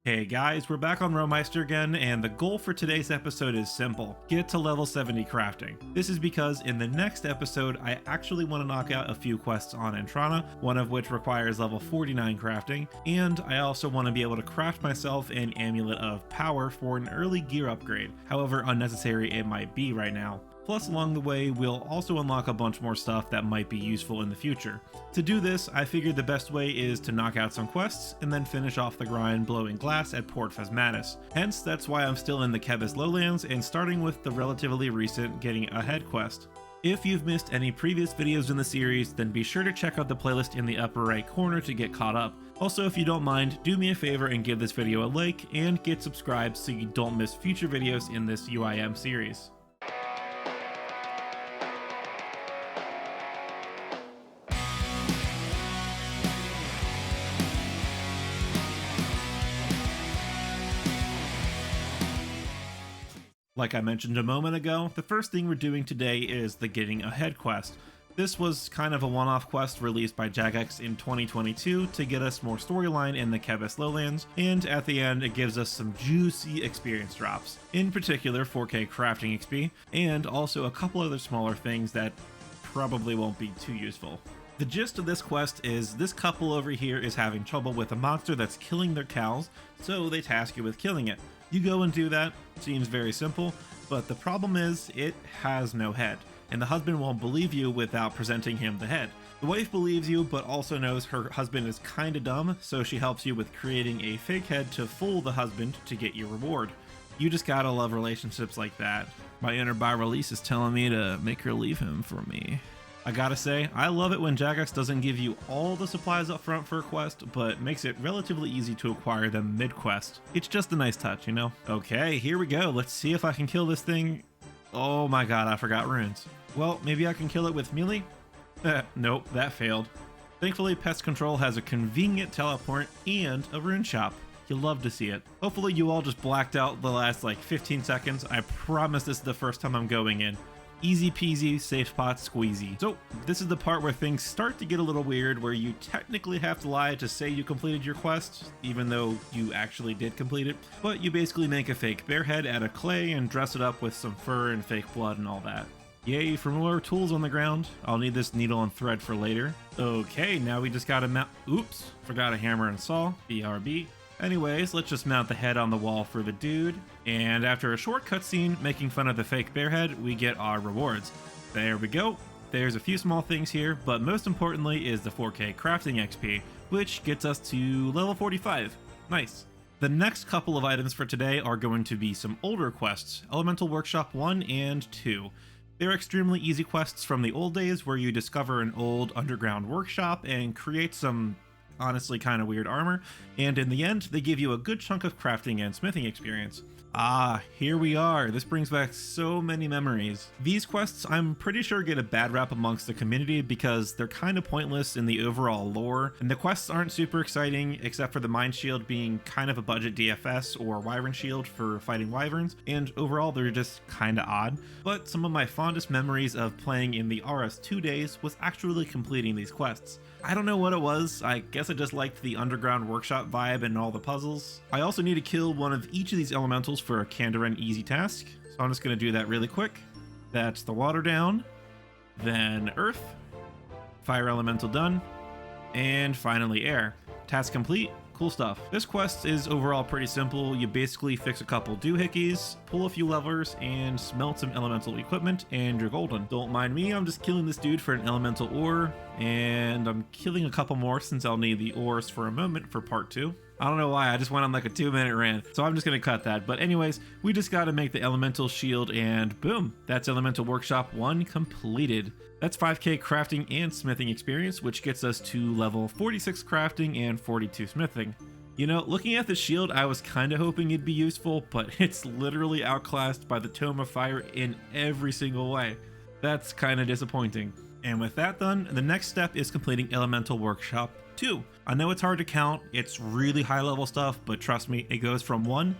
Hey guys, we're back on Roemeister again, and the goal for today's episode is simple. Get to level 70 crafting. This is because in the next episode, I actually want to knock out a few quests on Entrana, one of which requires level 49 crafting, and I also want to be able to craft myself an Amulet of Power for an early gear upgrade, however unnecessary it might be right now. Plus, along the way, we'll also unlock a bunch more stuff that might be useful in the future. To do this, I figured the best way is to knock out some quests, and then finish off the grind blowing glass at Port Phasmatis. Hence, that's why I'm still in the Kebis Lowlands, and starting with the relatively recent Getting Ahead quest. If you've missed any previous videos in the series, then be sure to check out the playlist in the upper right corner to get caught up. Also, if you don't mind, do me a favor and give this video a like, and get subscribed so you don't miss future videos in this UIM series. Like I mentioned a moment ago, the first thing we're doing today is the Getting Ahead quest. This was kind of a one-off quest released by Jagex in 2022 to get us more storyline in the Kebis Lowlands, and at the end it gives us some juicy experience drops, in particular 4K crafting XP, and also a couple other smaller things that probably won't be too useful. The gist of this quest is this couple over here is having trouble with a monster that's killing their cows, so they task you with killing it. You go and do that, seems very simple, but the problem is it has no head, and the husband won't believe you without presenting him the head. The wife believes you, but also knows her husband is kinda dumb, so she helps you with creating a fake head to fool the husband to get your reward. You just gotta love relationships like that. My inner bi-release is telling me to make her leave him for me. I gotta say, I love it when Jagex doesn't give you all the supplies up front for a quest, but makes it relatively easy to acquire them mid-quest. It's just a nice touch, you know? Okay, here we go. Let's see if I can kill this thing. Oh my god, I forgot runes. Well, maybe I can kill it with melee? Nope, that failed. Thankfully, Pest Control has a convenient teleport and a rune shop. You'll love to see it. Hopefully you all just blacked out the last like 15 seconds. I promise this is the first time I'm going in. Easy peasy, safe spot, squeezy. So this is the part where things start to get a little weird, where you technically have to lie to say you completed your quest, even though you actually did complete it. But you basically make a fake bear head out of clay and dress it up with some fur and fake blood and all that. Yay for more tools on the ground. I'll need this needle and thread for later. Okay, now we just gotta mount. Oops, forgot a hammer and saw. BRB. Anyways, let's just mount the head on the wall for the dude, and after a short cutscene making fun of the fake bear head, we get our rewards. There we go. There's a few small things here, but most importantly is the 4K crafting XP, which gets us to level 45. Nice. The next couple of items for today are going to be some older quests, Elemental Workshop 1 and 2. They're extremely easy quests from the old days where you discover an old underground workshop and create some honestly kind of weird armor, and in the end they give you a good chunk of crafting and smithing experience. Ah, here we are. This brings back so many memories. These quests I'm pretty sure get a bad rap amongst the community because they're kind of pointless in the overall lore, and the quests aren't super exciting except for the Mind Shield being kind of a budget DFS or Wyvern Shield for fighting wyverns, and overall they're just kind of odd. But some of my fondest memories of playing in the RS2 days was actually completing these quests. I don't know what it was, I guess I just liked the underground workshop vibe and all the puzzles. I also need to kill one of each of these elementals for a Kandaren easy task, so I'm just going to do that really quick. That's the water down, then earth, fire elemental done, and finally air. Task complete. Cool stuff. This quest is overall pretty simple. You basically fix a couple doohickeys, pull a few levers, and smelt some elemental equipment, and you're golden. Don't mind me, I'm just killing this dude for an elemental ore, and I'm killing a couple more since I'll need the ores for a moment for part 2. I don't know why, I just went on like a 2-minute rant, so I'm just gonna cut that. But anyways, we just gotta make the elemental shield, and boom, that's Elemental Workshop 1 completed. That's 5K crafting and smithing experience, which gets us to level 46 crafting and 42 smithing. You know, looking at the shield, I was kind of hoping it'd be useful, but it's literally outclassed by the Tome of Fire in every single way. That's kind of disappointing. And with that done, the next step is completing Elemental Workshop 2. I know it's hard to count, it's really high level stuff, but trust me, it goes from 1,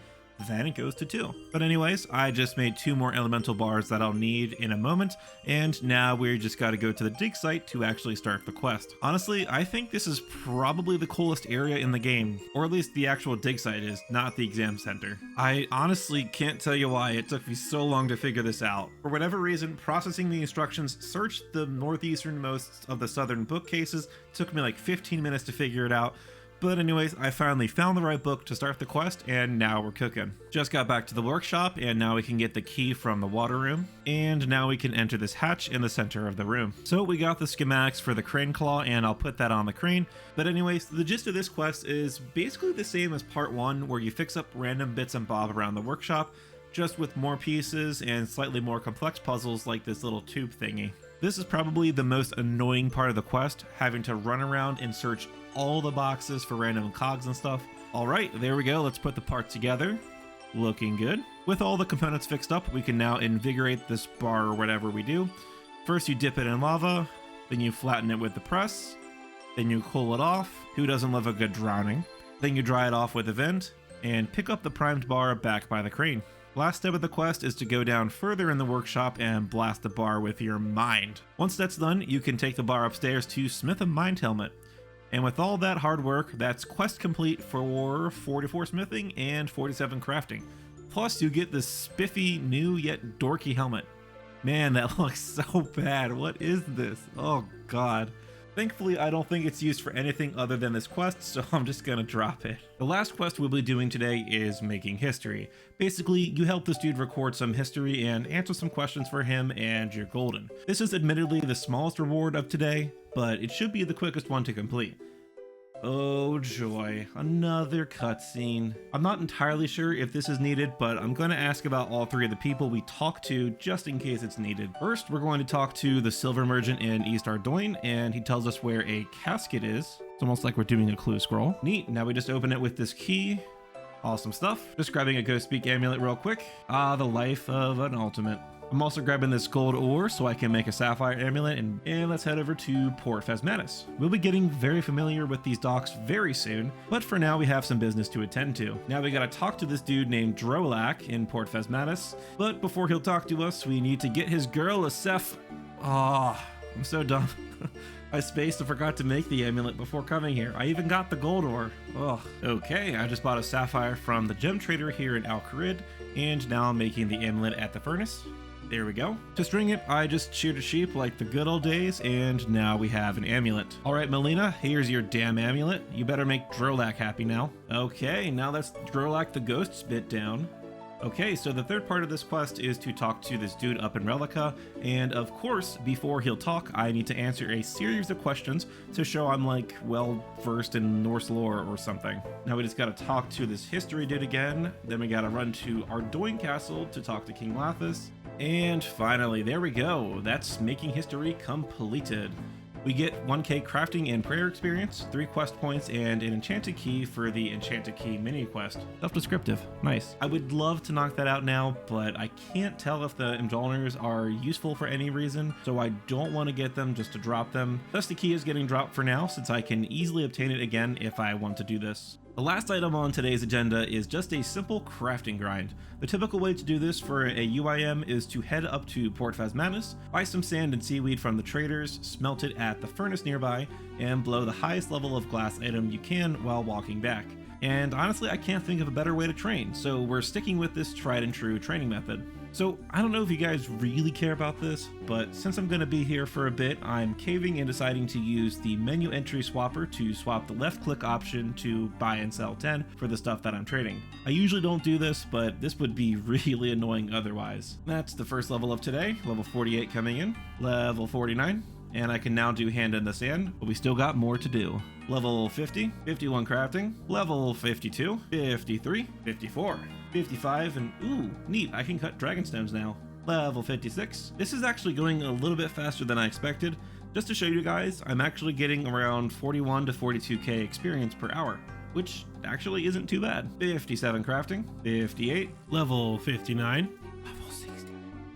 then it goes to 2. But anyways, I just made 2 more elemental bars that I'll need in a moment, and now we just got to go to the dig site to actually start the quest. Honestly, I think this is probably the coolest area in the game, or at least the actual dig site is, not the exam center. I honestly can't tell you why it took me so long to figure this out. For whatever reason, processing the instructions, search the northeasternmost of the southern bookcases, took me like 15 minutes to figure it out. But anyways, I finally found the right book to start the quest, and now we're cooking. Just got back to the workshop, and now we can get the key from the water room, and now we can enter this hatch in the center of the room. So we got the schematics for the crane claw, and I'll put that on the crane. But anyways, the gist of this quest is basically the same as part 1, where you fix up random bits and bob around the workshop, just with more pieces and slightly more complex puzzles like this little tube thingy. This is probably the most annoying part of the quest, having to run around and search all the boxes for random cogs and stuff. Alright, there we go, let's put the part together. Looking good. With all the components fixed up, we can now invigorate this bar or whatever we do. First you dip it in lava, then you flatten it with the press, then you cool it off. Who doesn't love a good drowning? Then you dry it off with a vent, and pick up the primed bar back by the crane. Last step of the quest is to go down further in the workshop and blast the bar with your mind. Once that's done, you can take the bar upstairs to smith a mind helmet. And with all that hard work, that's quest complete for 44 smithing and 47 crafting. Plus you get this spiffy, new yet dorky helmet. Man, that looks so bad. What is this? Oh god. Thankfully, I don't think it's used for anything other than this quest, so I'm just gonna drop it. The last quest we'll be doing today is making history. Basically, you help this dude record some history and answer some questions for him, and you're golden. This is admittedly the smallest reward of today, but it should be the quickest one to complete. Oh joy, another cutscene. I'm not entirely sure if this is needed, but I'm going to ask about all 3 of the people we talked to just in case it's needed. First, we're going to talk to the silver merchant in East Ardoyne, and he tells us where a casket is. It's almost like we're doing a clue scroll. Neat, now we just open it with this key. Awesome stuff. Just grabbing a Ghost Speak amulet real quick. Ah, the life of an ultimate. I'm also grabbing this gold ore so I can make a sapphire amulet, and let's head over to Port Phasmatis. We'll be getting very familiar with these docks very soon, but for now we have some business to attend to. Now we gotta talk to this dude named Drolak in Port Phasmatis, but before he'll talk to us, we need to get his girl a Seph. Ah, I'm so dumb. I spaced and forgot to make the amulet before coming here. I even got the gold ore. Ugh. Okay, I just bought a sapphire from the gem trader here in Al Kharid, and now I'm making the amulet at the furnace. There we go. To string it, I just sheared a sheep like the good old days, and now we have an amulet. Alright, Melina, here's your damn amulet. You better make Drolak happy now. Okay, now let's Drolak the ghost spit down. Okay, so the third part of this quest is to talk to this dude up in Relica, and of course, before he'll talk, I need to answer a series of questions to show I'm like, well versed in Norse lore or something. Now we just gotta talk to this history dude again, then we gotta run to Ardoyne Castle to talk to King Lathis, and finally, there we go, that's making history completed. We get 1k crafting and prayer experience, 3 quest points, and an enchanted key for the enchanted key mini quest. Self-descriptive, nice. I would love to knock that out now, but I can't tell if the Emdolners are useful for any reason, so I don't want to get them just to drop them. Thus the key is getting dropped for now, since I can easily obtain it again if I want to do this. The last item on today's agenda is just a simple crafting grind. The typical way to do this for a UIM is to head up to Port Phasmatis, buy some sand and seaweed from the traders, smelt it at the furnace nearby, and blow the highest level of glass item you can while walking back. And honestly, I can't think of a better way to train, so we're sticking with this tried and true training method. So I don't know if you guys really care about this, but since I'm going to be here for a bit, I'm caving and deciding to use the menu entry swapper to swap the left click option to buy and sell 10 for the stuff that I'm trading. I usually don't do this, but this would be really annoying otherwise. That's the first level of today, level 48 coming in, level 49. And I can now do hand in the sand, but we still got more to do. Level 50, 51 crafting, level 52, 53, 54, 55, and ooh, neat, I can cut dragon stems now. Level 56. This is actually going a little bit faster than I expected. Just to show you guys, I'm actually getting around 41 to 42k experience per hour, which actually isn't too bad. 57 crafting, 58, level 59,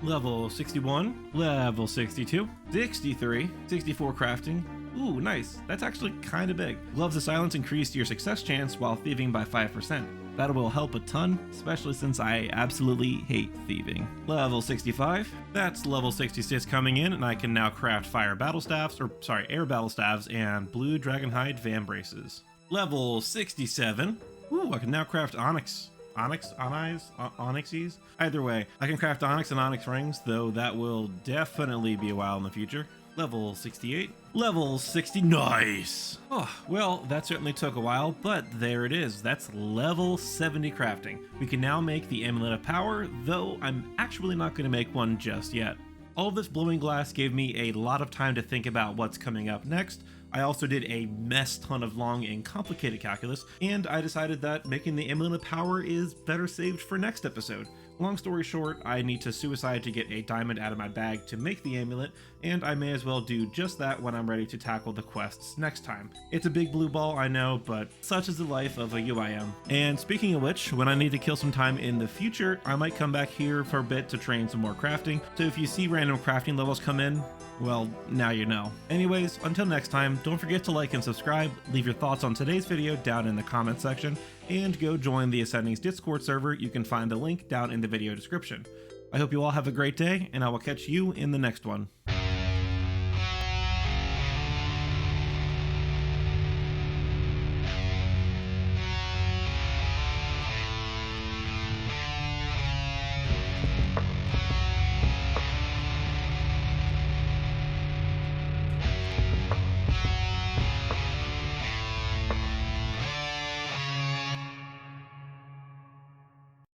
level 61, level 62, 63, 64 crafting. Ooh, nice. That's actually kind of big. Gloves of Silence increase your success chance while thieving by 5%. That will help a ton, especially since I absolutely hate thieving. Level 65. That's level 66 coming in, and I can now craft air battle staves and blue dragonhide van braces. Level 67. Ooh, I can now craft onyxes? Either way, I can craft onyx and onyx rings, though that will definitely be a while in the future. Level 68. Level 60. Nice! Oh, well, that certainly took a while, but there it is. That's level 70 crafting. We can now make the Amulet of Power, though I'm actually not going to make one just yet. All of this blowing glass gave me a lot of time to think about what's coming up next. I also did a mess ton of long and complicated calculus, and I decided that making the Amulet of Power is better saved for next episode. Long story short, I need to suicide to get a diamond out of my bag to make the amulet, and I may as well do just that when I'm ready to tackle the quests next time. It's a big blue ball, I know, but such is the life of a UIM. And speaking of which, when I need to kill some time in the future, I might come back here for a bit to train some more crafting, so if you see random crafting levels come in, well, now you know. Anyways, until next time, don't forget to like and subscribe, leave your thoughts on today's video down in the comment section, and go join the Ascending's Discord server. You can find the link down in the video description. I hope you all have a great day, and I will catch you in the next one.